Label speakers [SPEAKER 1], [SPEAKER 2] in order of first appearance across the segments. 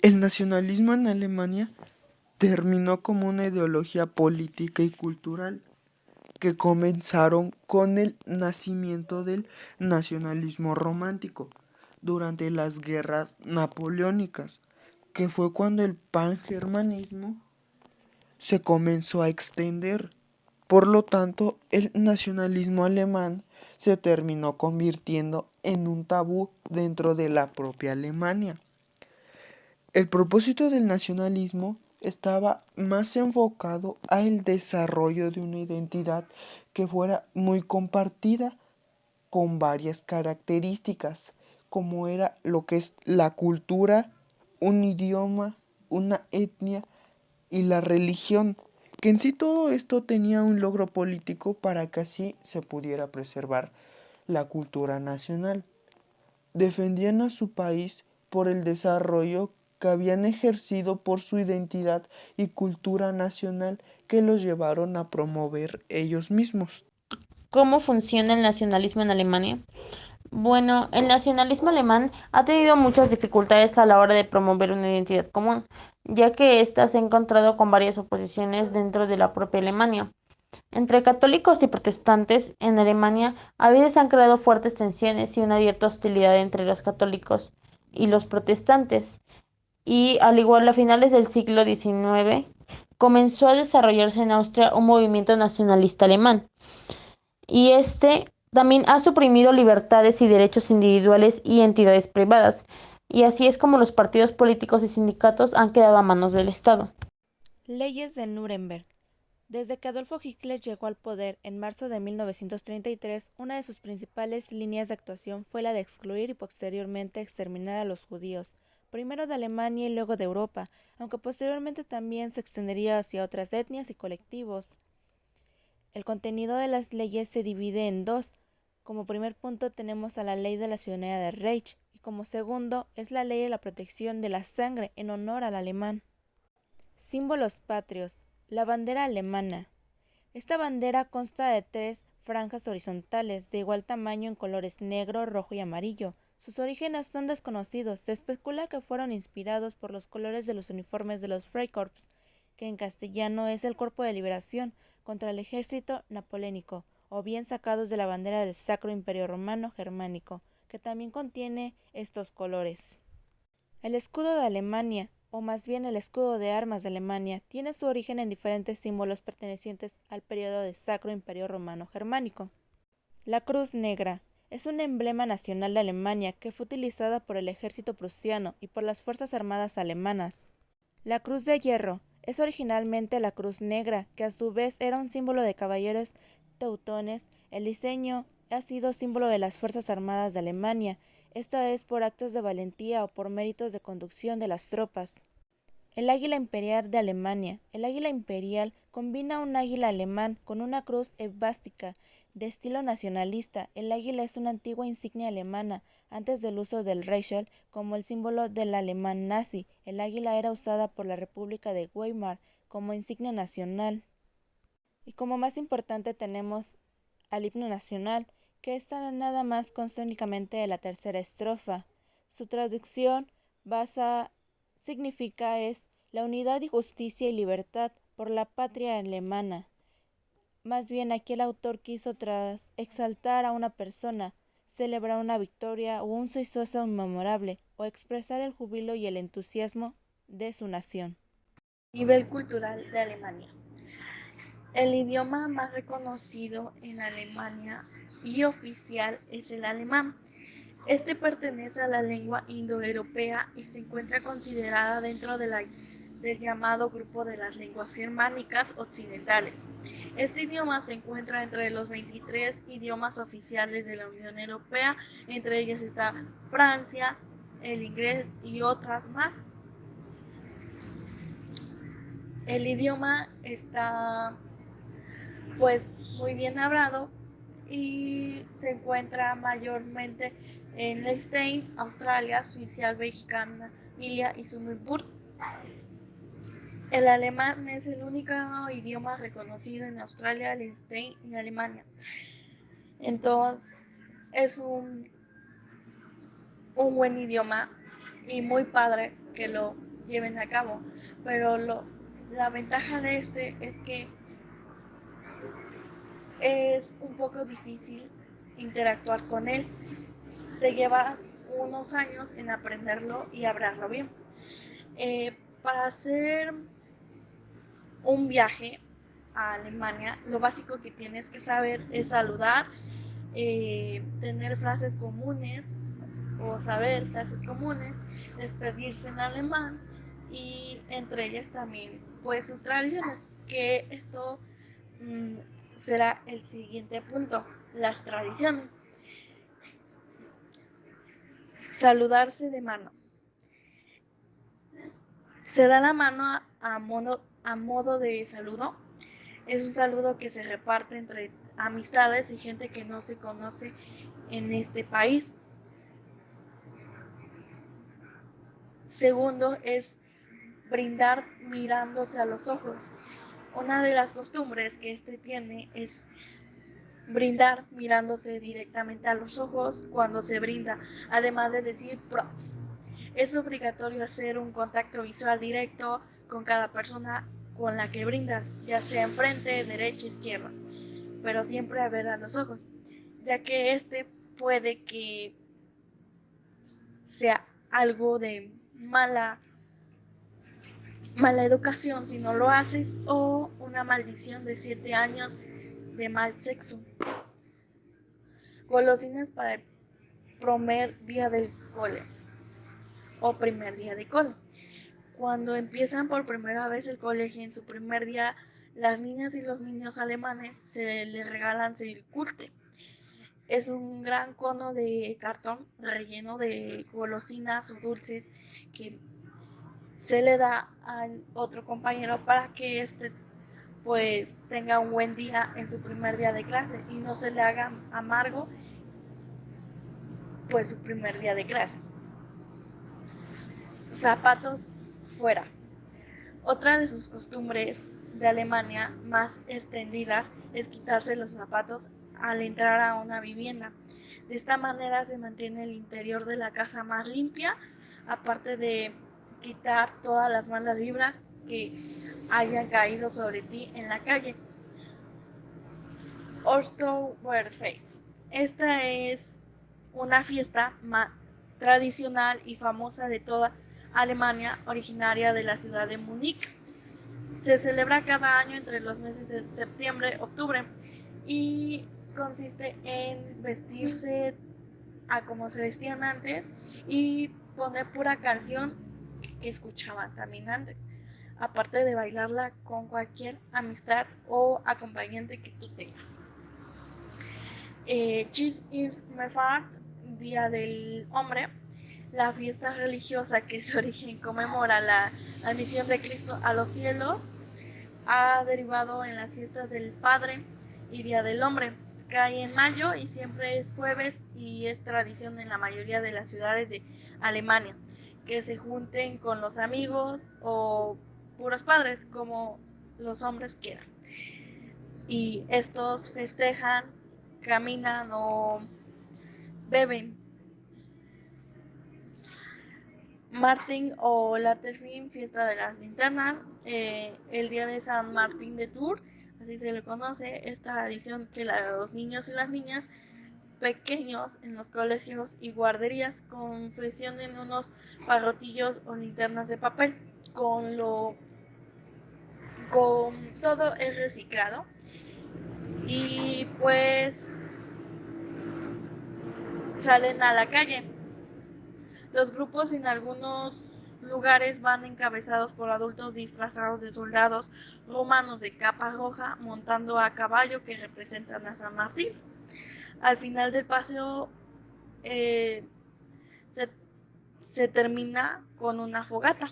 [SPEAKER 1] El nacionalismo en Alemania terminó como una ideología política y cultural que comenzaron con el nacimiento del nacionalismo romántico durante las guerras napoleónicas, que fue cuando el pangermanismo se comenzó a extender. Por lo tanto, el nacionalismo alemán se terminó convirtiendo en un tabú dentro de la propia Alemania. El propósito del nacionalismo estaba más enfocado al desarrollo de una identidad que fuera muy compartida con varias características, como era lo que es la cultura, un idioma, una etnia y la religión, que en sí todo esto tenía un logro político para que así se pudiera preservar la cultura nacional. Defendían a su país por el desarrollo que habían ejercido por su identidad y cultura nacional que los llevaron a promover ellos mismos.
[SPEAKER 2] ¿Cómo funciona el nacionalismo en Alemania? Bueno, el nacionalismo alemán ha tenido muchas dificultades a la hora de promover una identidad común, ya que ésta se ha encontrado con varias oposiciones dentro de la propia Alemania. Entre católicos y protestantes en Alemania a veces han creado fuertes tensiones y una abierta hostilidad entre los católicos y los protestantes. Y al igual a finales del siglo XIX comenzó a desarrollarse en Austria un movimiento nacionalista alemán. Y este también ha suprimido libertades y derechos individuales y entidades privadas. Y así es como los partidos políticos y sindicatos han quedado a manos del Estado.
[SPEAKER 3] Leyes de Nuremberg. Desde que Adolfo Hitler llegó al poder en marzo de 1933, una de sus principales líneas de actuación fue la de excluir y posteriormente exterminar a los judíos, primero de Alemania y luego de Europa, aunque posteriormente también se extendería hacia otras etnias y colectivos. El contenido de las leyes se divide en dos. Como primer punto tenemos a la ley de la ciudadanía del Reich y como segundo es la ley de la protección de la sangre en honor al alemán. Símbolos patrios. La bandera alemana. Esta bandera consta de tres franjas horizontales de igual tamaño en colores negro, rojo y amarillo. Sus orígenes son desconocidos. Se especula que fueron inspirados por los colores de los uniformes de los Freikorps, que en castellano es el Cuerpo de Liberación contra el ejército napoleónico, o bien sacados de la bandera del Sacro Imperio Romano Germánico, que también contiene estos colores. El escudo de Alemania, o más bien el escudo de armas de Alemania, tiene su origen en diferentes símbolos pertenecientes al periodo del Sacro Imperio Romano Germánico. La Cruz Negra es un emblema nacional de Alemania que fue utilizada por el ejército prusiano y por las fuerzas armadas alemanas. La Cruz de Hierro es originalmente la Cruz Negra, que a su vez era un símbolo de caballeros teutones. El diseño ha sido símbolo de las Fuerzas Armadas de Alemania, esto es por actos de valentía o por méritos de conducción de las tropas. El águila imperial de Alemania. El águila imperial combina un águila alemán con una cruz esvástica de estilo nacionalista. El águila es una antigua insignia alemana antes del uso del Reichel como el símbolo del alemán nazi. El águila era usada por la República de Weimar como insignia nacional. Y como más importante tenemos al himno nacional, que esta nada más consta únicamente de la tercera estrofa. Su traducción basa significa es la unidad y justicia y libertad por la patria alemana. Más bien aquí el autor quiso tras exaltar a una persona, celebrar una victoria o un suceso memorable, o expresar el júbilo y el entusiasmo de su nación.
[SPEAKER 4] Nivel cultural de Alemania. El idioma más reconocido en Alemania y oficial es el alemán. Este pertenece a la lengua indoeuropea y se encuentra considerada dentro del llamado grupo de las lenguas germánicas occidentales. Este idioma se encuentra entre los 23 idiomas oficiales de la Unión Europea, entre ellas está Francia, el inglés y otras más. El idioma está pues muy bien hablado y se encuentra mayormente en Liechtenstein, Australia, Suiza, Bélgica, Namibia y Sumburg. El alemán es el único idioma reconocido en Australia, Liechtenstein y Alemania. Entonces es un buen idioma y muy padre que lo lleven a cabo, pero la ventaja de este es que es un poco difícil interactuar con él. Te llevas unos años en aprenderlo y hablarlo bien. Para hacer un viaje a Alemania, lo básico que tienes que saber es saludar, tener frases comunes o saber frases comunes, despedirse en alemán y entre ellas también pues sus tradiciones, que esto será el siguiente punto, las tradiciones. Saludarse de mano. Se da la mano a modo de saludo. Es un saludo que se reparte entre amistades y gente que no se conoce en este país. Segundo es brindar mirándose a los ojos. Una de las costumbres que este tiene es brindar mirándose directamente a los ojos cuando se brinda, además de decir props. Es obligatorio hacer un contacto visual directo con cada persona con la que brindas, ya sea enfrente, derecha, izquierda, pero siempre a ver a los ojos, ya que este puede que sea algo de mala educación si no lo haces, o una maldición de 7 años de mal sexo. Golosinas para el primer día del cole o primer día de cole. Cuando empiezan por primera vez el colegio, en su primer día, las niñas y los niños alemanes se les regalan Kulte. Es un gran cono de cartón relleno de golosinas o dulces que se le da al otro compañero para que pues tenga un buen día en su primer día de clase y no se le haga amargo pues su primer día de clase. Zapatos fuera. Otra de sus costumbres de Alemania más extendidas es quitarse los zapatos al entrar a una vivienda. De esta manera se mantiene el interior de la casa más limpia, aparte de quitar todas las malas vibras que hayan caído sobre ti en la calle. Oktoberfest. Esta es una fiesta tradicional y famosa de toda Alemania, originaria de la ciudad de Múnich. Se celebra cada año entre los meses de septiembre y octubre y consiste en vestirse a como se vestían antes y poner pura canción que escuchaban también antes, aparte de bailarla con cualquier amistad o acompañante que tú tengas. Mehrfahrt, Día del Hombre, la fiesta religiosa que su origen conmemora la admisión de Cristo a los cielos, ha derivado en las fiestas del Padre y Día del Hombre. Cae en mayo y siempre es jueves y es tradición en la mayoría de las ciudades de Alemania que se junten con los amigos o puros padres, como los hombres quieran. Y estos festejan, caminan o beben. Martín o Latterfin, fiesta de las linternas, el día de San Martín de Tours, así se le conoce, es tradición que los niños y las niñas pequeños en los colegios y guarderías confeccionen unos parrotillos o linternas de papel con todo es reciclado y pues salen a la calle. Los grupos en algunos lugares van encabezados por adultos disfrazados de soldados romanos de capa roja montando a caballo que representan a San Martín. Al final del paseo se termina con una fogata.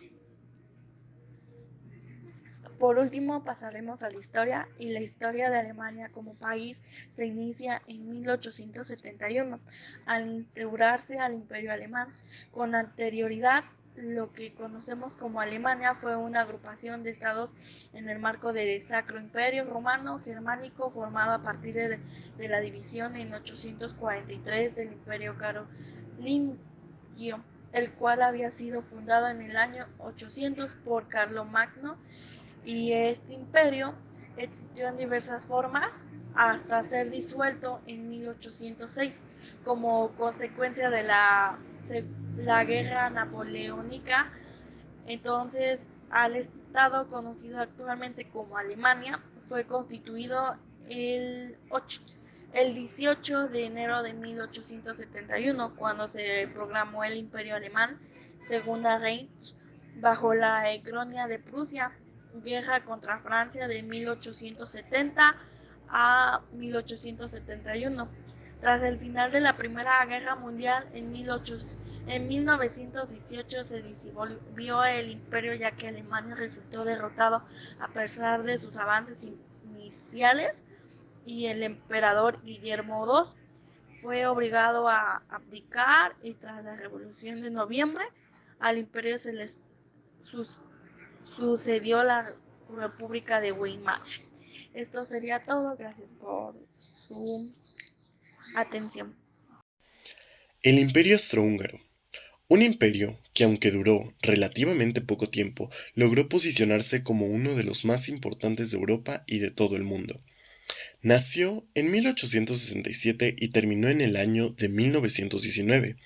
[SPEAKER 4] Por último pasaremos a la historia, y la historia de Alemania como país se inicia en 1871 al instaurarse al Imperio Alemán. Con anterioridad, lo que conocemos como Alemania fue una agrupación de estados en el marco del Sacro Imperio Romano Germánico formado a partir de la división en 843 del Imperio Carolingio. el cual había sido fundado en el año 800 por Carlomagno, y este imperio existió en diversas formas hasta ser disuelto en 1806 como consecuencia de la guerra napoleónica. Entonces, al estado conocido actualmente como Alemania fue constituido el, el 18 de enero de 1871, cuando se proclamó el Imperio Alemán, Segunda Reich, bajo la hegemonía de Prusia, guerra contra Francia de 1870 a 1871. Tras el final de la Primera Guerra Mundial, en 1918 se disolvió el imperio, ya que Alemania resultó derrotado a pesar de sus avances iniciales, y el emperador Guillermo II fue obligado a abdicar, y tras la Revolución de Noviembre al imperio se les sucedió la República de Weimar. Esto sería todo. Gracias por su atención.
[SPEAKER 5] El Imperio Austrohúngaro. Un imperio que, aunque duró relativamente poco tiempo, logró posicionarse como uno de los más importantes de Europa y de todo el mundo. Nació en 1867 y terminó en el año de 1919,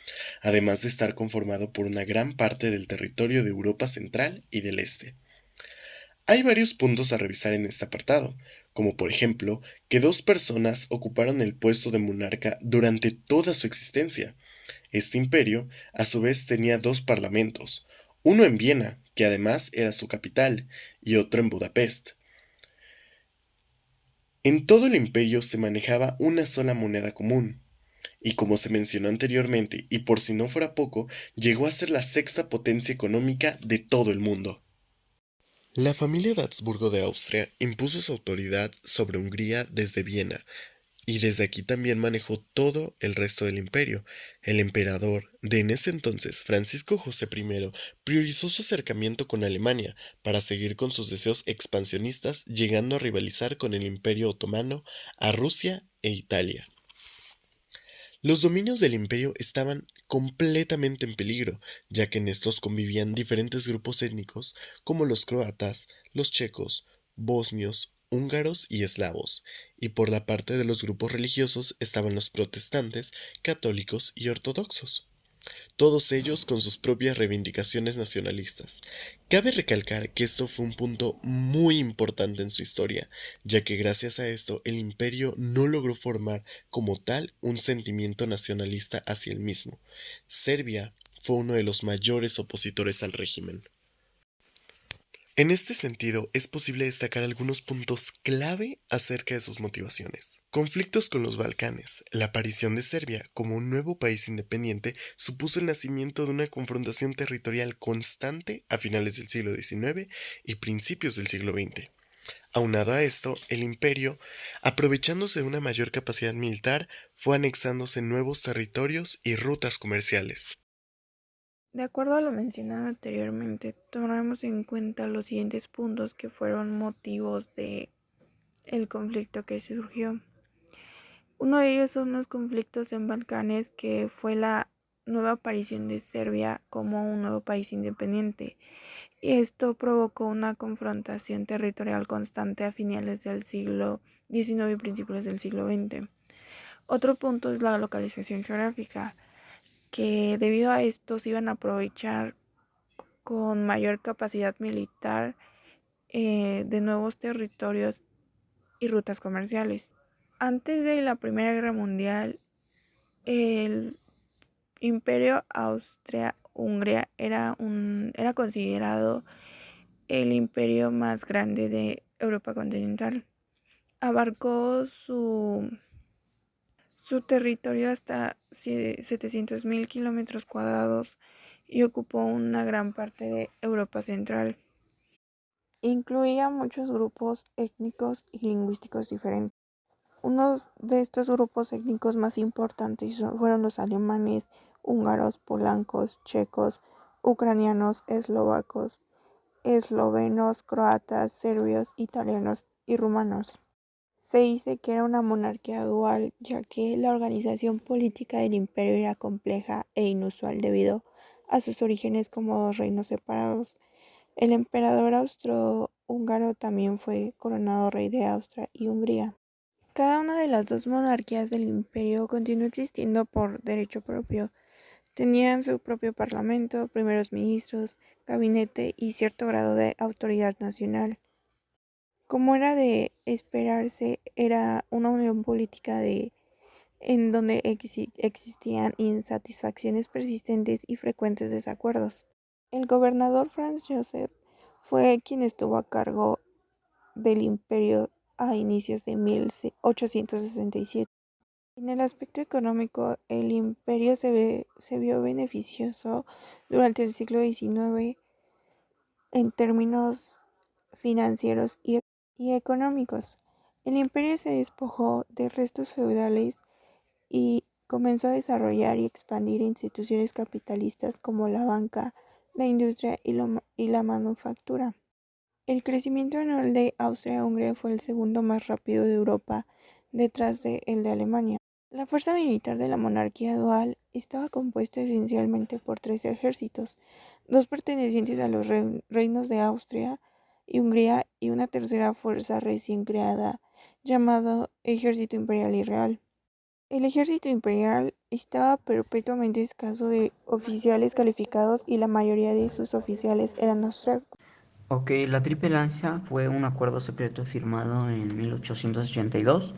[SPEAKER 5] además de estar conformado por una gran parte del territorio de Europa Central y del Este. Hay varios puntos a revisar en este apartado, como por ejemplo que dos personas ocuparon el puesto de monarca durante toda su existencia. Este imperio, a su vez, tenía dos parlamentos, uno en Viena, que además era su capital, y otro en Budapest. En todo el imperio se manejaba una sola moneda común, y como se mencionó anteriormente, y por si no fuera poco, llegó a ser la sexta potencia económica de todo el mundo. La familia de Habsburgo de Austria impuso su autoridad sobre Hungría desde Viena, y desde aquí también manejó todo el resto del imperio. El emperador de en ese entonces, Francisco José I, priorizó su acercamiento con Alemania para seguir con sus deseos expansionistas, llegando a rivalizar con el Imperio Otomano, a Rusia e Italia. Los dominios del imperio estaban completamente en peligro, ya que en estos convivían diferentes grupos étnicos como los croatas, los checos, bosnios, húngaros y eslavos, y por la parte de los grupos religiosos estaban los protestantes, católicos y ortodoxos, todos ellos con sus propias reivindicaciones nacionalistas. Cabe recalcar que esto fue un punto muy importante en su historia, ya que gracias a esto el imperio no logró formar como tal un sentimiento nacionalista hacia el mismo. Serbia fue uno de los mayores opositores al régimen. En este sentido, es posible destacar algunos puntos clave acerca de sus motivaciones. Conflictos con los Balcanes. La aparición de Serbia como un nuevo país independiente supuso el nacimiento de una confrontación territorial constante a finales del siglo XIX y principios del siglo XX. Aunado a esto, el imperio, aprovechándose de una mayor capacidad militar, fue anexándose nuevos territorios y rutas comerciales.
[SPEAKER 6] De acuerdo a lo mencionado anteriormente, tomaremos en cuenta los siguientes puntos que fueron motivos de el conflicto que surgió. Uno de ellos son los conflictos en Balcanes, que fue la nueva aparición de Serbia como un nuevo país independiente. Y esto provocó una confrontación territorial constante a finales del siglo XIX y principios del siglo XX. Otro punto es la localización geográfica, que debido a esto se iban a aprovechar con mayor capacidad militar de nuevos territorios y rutas comerciales. Antes de la Primera Guerra Mundial, el Imperio Austria-Hungría era considerado el imperio más grande de Europa continental. Abarcó su territorio hasta 700.000 kilómetros cuadrados y ocupó una gran parte de Europa central. Incluía muchos grupos étnicos y lingüísticos diferentes. Uno de estos grupos étnicos más importantes fueron los alemanes, húngaros, polacos, checos, ucranianos, eslovacos, eslovenos, croatas, serbios, italianos y rumanos. Se dice que era una monarquía dual, ya que la organización política del imperio era compleja e inusual debido a sus orígenes como dos reinos separados. El emperador austrohúngaro también fue coronado rey de Austria y Hungría. Cada una de las dos monarquías del imperio continuó existiendo por derecho propio. Tenían su propio parlamento, primeros ministros, gabinete y cierto grado de autoridad nacional. Como era de esperarse, era una unión política en donde existían insatisfacciones persistentes y frecuentes desacuerdos. El gobernador Franz Joseph fue quien estuvo a cargo del imperio a inicios de 1867. En el aspecto económico, el imperio se vio beneficioso durante el siglo XIX en términos financieros y económicos. El imperio se despojó de restos feudales y comenzó a desarrollar y expandir instituciones capitalistas como la banca, la industria y la manufactura. El crecimiento anual de Austria-Hungría fue el segundo más rápido de Europa, detrás de el de Alemania. La fuerza militar de la monarquía dual estaba compuesta esencialmente por tres ejércitos, dos pertenecientes a los reinos de Austria y Hungría y una tercera fuerza recién creada, llamado Ejército Imperial y Real. El ejército imperial estaba perpetuamente escaso de oficiales calificados y la mayoría de sus oficiales eran austriacos.
[SPEAKER 7] Ok, la Triple Alianza fue un acuerdo secreto firmado en 1882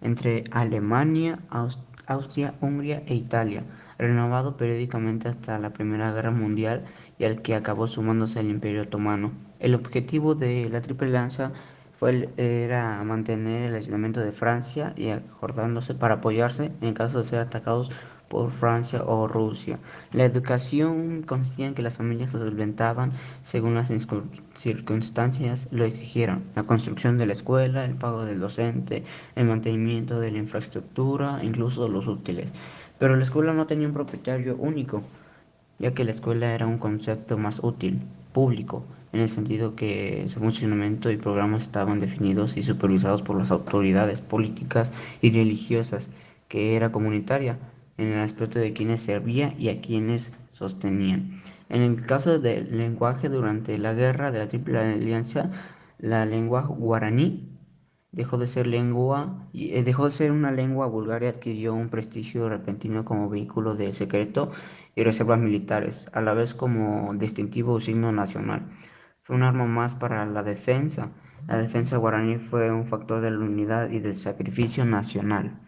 [SPEAKER 7] entre Alemania, Austria, Hungría e Italia, renovado periódicamente hasta la Primera Guerra Mundial y al que acabó sumándose el Imperio Otomano. El objetivo de la Triple Alianza era mantener el aislamiento de Francia y acordándose para apoyarse en caso de ser atacados por Francia o Rusia. La educación consistía en que las familias se solventaban según las circunstancias lo exigieran. La construcción de la escuela, el pago del docente, el mantenimiento de la infraestructura, incluso los útiles. Pero la escuela no tenía un propietario único, ya que la escuela era un concepto más útil, público, en el sentido que su funcionamiento y programas estaban definidos y supervisados por las autoridades políticas y religiosas, que era comunitaria, en el aspecto de quienes servía y a quienes sostenían. En el caso del lenguaje durante la guerra de la Triple Alianza, la lengua guaraní dejó de ser una lengua vulgar y adquirió un prestigio repentino como vehículo de secreto y reservas militares, a la vez como distintivo o signo nacional. Fue un arma más para la defensa. La defensa guaraní fue un factor de la unidad y del sacrificio nacional.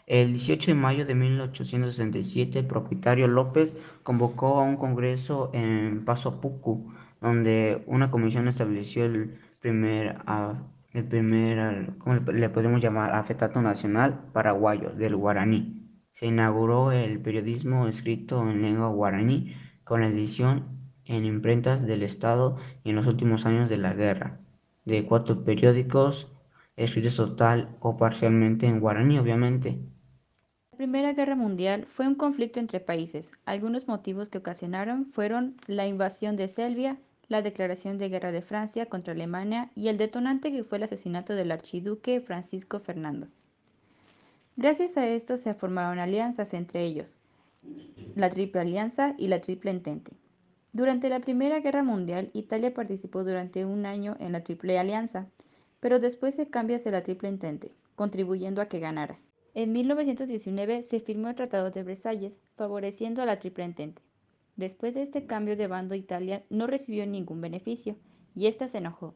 [SPEAKER 7] El 18 de mayo de 1867, el propietario López convocó a un congreso en Paso Apucu, donde una comisión estableció ¿cómo le podemos llamar? Afetato Nacional Paraguayo del Guaraní. Se inauguró el periodismo escrito en lengua guaraní con la edición en imprentas del Estado y en los últimos años de la guerra, de 4 periódicos escritos total o parcialmente en guaraní, obviamente.
[SPEAKER 8] La Primera Guerra Mundial fue un conflicto entre países. Algunos motivos que ocasionaron fueron la invasión de Serbia, la declaración de guerra de Francia contra Alemania y el detonante que fue el asesinato del archiduque Francisco Fernando. Gracias a esto se formaron alianzas entre ellos, la Triple Alianza y la Triple Entente. Durante la Primera Guerra Mundial, Italia participó durante un año en la Triple Alianza, pero después se cambia hacia la Triple Entente, contribuyendo a que ganara. En 1919 se firmó el Tratado de Versalles, favoreciendo a la Triple Entente. Después de este cambio de bando, Italia no recibió ningún beneficio, y ésta se enojó.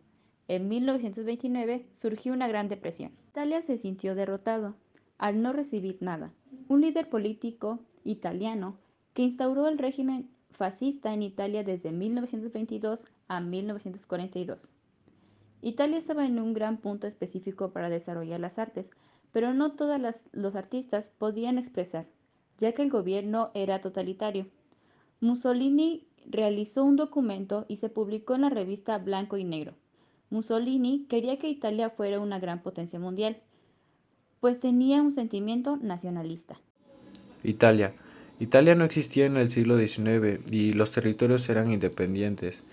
[SPEAKER 8] En 1929 surgió una gran depresión. Italia se sintió derrotado, al no recibir nada. Un líder político italiano que instauró el régimen fascista en Italia desde 1922 a 1942. Italia estaba en un gran punto específico para desarrollar las artes, pero no todos los artistas podían expresar, ya que el gobierno era totalitario. Mussolini realizó un documento y se publicó en la revista Blanco y Negro. Mussolini quería que Italia fuera una gran potencia mundial, pues tenía un sentimiento nacionalista.
[SPEAKER 9] Italia. Italia no existía en el siglo XIX y los territorios eran independientes.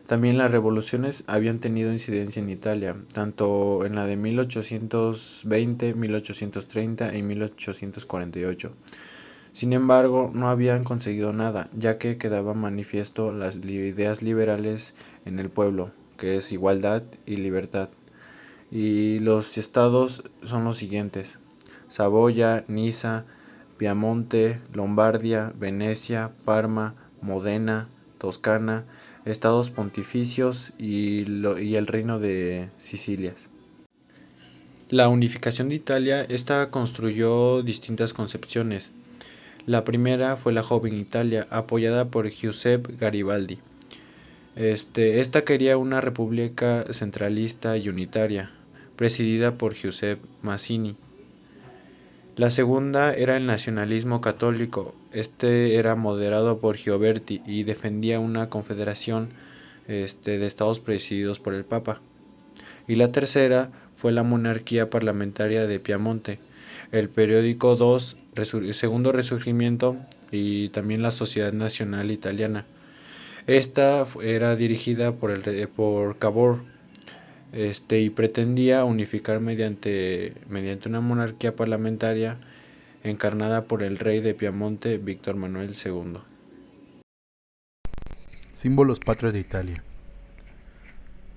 [SPEAKER 9] También las revoluciones habían tenido incidencia en Italia, tanto en la de 1820, 1830 y 1848. Sin embargo, no habían conseguido nada, ya que quedaban manifiesto las ideas liberales en el pueblo, que es igualdad y libertad. Y los estados son los siguientes: Saboya, Niza, Piamonte, Lombardia, Venecia, Parma, Modena, Toscana, estados pontificios y el reino de Sicilia. La unificación de Italia, esta construyó distintas concepciones. La primera fue la joven Italia, apoyada por Giuseppe Garibaldi. Esta quería una república centralista y unitaria, presidida por Giuseppe Mazzini. La segunda era el nacionalismo católico. Era moderado por Gioberti y defendía una confederación de estados presididos por el Papa. Y la tercera fue la monarquía parlamentaria de Piamonte, el periódico Segundo Resurgimiento y también la Sociedad Nacional Italiana. Esta era dirigida por Cavour, y pretendía unificar mediante una monarquía parlamentaria encarnada por el rey de Piamonte, Víctor Manuel II.
[SPEAKER 10] Símbolos patrios de Italia.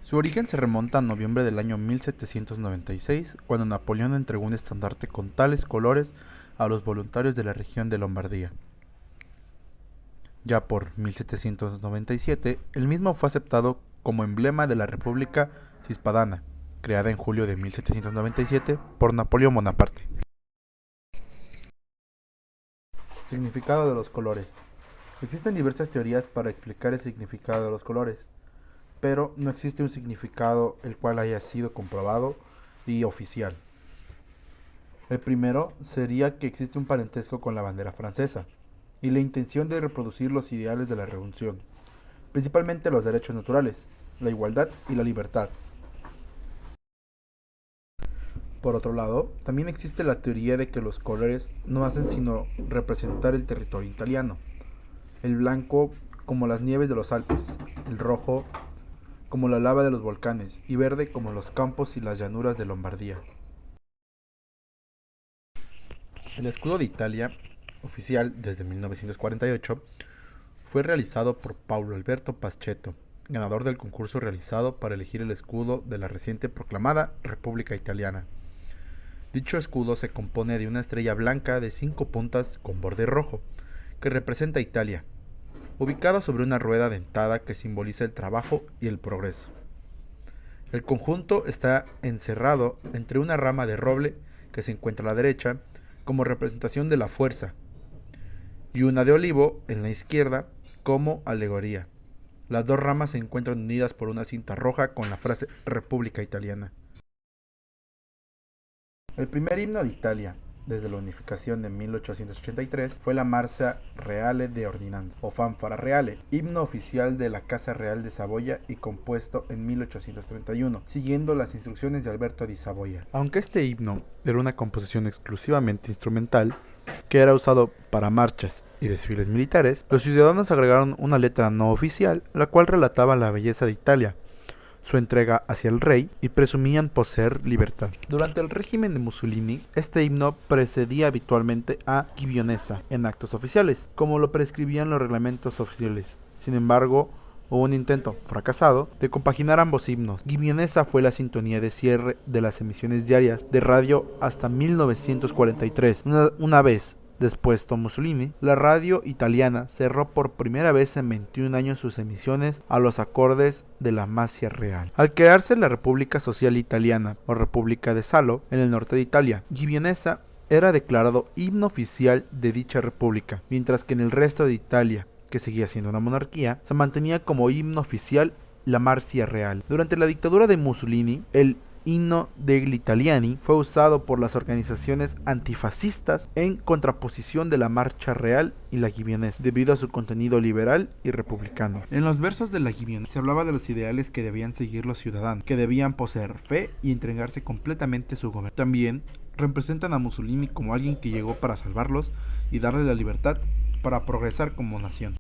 [SPEAKER 10] Su origen se remonta a noviembre del año 1796, cuando Napoleón entregó un estandarte con tales colores a los voluntarios de la región de Lombardía. Ya por 1797, el mismo fue aceptado como emblema de la República Cispadana, creada en julio de 1797 por Napoleón Bonaparte. Significado de los colores. Existen diversas teorías para explicar el significado de los colores, pero no existe un significado el cual haya sido comprobado y oficial. El primero sería que existe un parentesco con la bandera francesa y la intención de reproducir los ideales de la revolución, principalmente los derechos naturales, la igualdad y la libertad. Por otro lado, también existe la teoría de que los colores no hacen sino representar el territorio italiano: el blanco como las nieves de los Alpes, el rojo como la lava de los volcanes y verde como los campos y las llanuras de Lombardía. El escudo de Italia, oficial desde 1948, fue realizado por Paulo Alberto Pascheto, ganador del concurso realizado para elegir el escudo de la reciente proclamada República Italiana. Dicho escudo se compone de una estrella blanca de 5 puntas con borde rojo, que representa a Italia, ubicada sobre una rueda dentada que simboliza el trabajo y el progreso. El conjunto está encerrado entre una rama de roble que se encuentra a la derecha como representación de la fuerza y una de olivo en la izquierda como alegoría. Las dos ramas se encuentran unidas por una cinta roja con la frase República Italiana. El primer himno de Italia, desde la unificación de 1883, fue la Marcia Reale de Ordinanza, o Fanfara Reale, himno oficial de la Casa Real de Saboya y compuesto en 1831, siguiendo las instrucciones de Alberto di Saboya. Aunque este himno era una composición exclusivamente instrumental, que era usado para marchas y desfiles militares, los ciudadanos agregaron una letra no oficial, la cual relataba la belleza de Italia, su entrega hacia el rey y presumían poseer libertad. Durante el régimen de Mussolini, este himno precedía habitualmente a Gibionesa en actos oficiales, como lo prescribían los reglamentos oficiales. Sin embargo, hubo un intento, fracasado, de compaginar ambos himnos. Gibionesa fue la sintonía de cierre de las emisiones diarias de radio hasta 1943. Una vez después Mussolini, la radio italiana cerró por primera vez en 21 años sus emisiones a los acordes de la Marcia Real. Al crearse la República Social Italiana, o República de Salo, en el norte de Italia, Gibionesa era declarado himno oficial de dicha república, mientras que en el resto de Italia, que seguía siendo una monarquía, se mantenía como himno oficial la Marcia Real. Durante la dictadura de Mussolini, el himno degli Italiani fue usado por las organizaciones antifascistas en contraposición de la Marcha Real y la Gibionesa, debido a su contenido liberal y republicano. En los versos de la Gibionesa se hablaba de los ideales que debían seguir los ciudadanos, que debían poseer fe y entregarse completamente a su gobierno. También representan a Mussolini como alguien que llegó para salvarlos y darle la libertad para progresar como nación.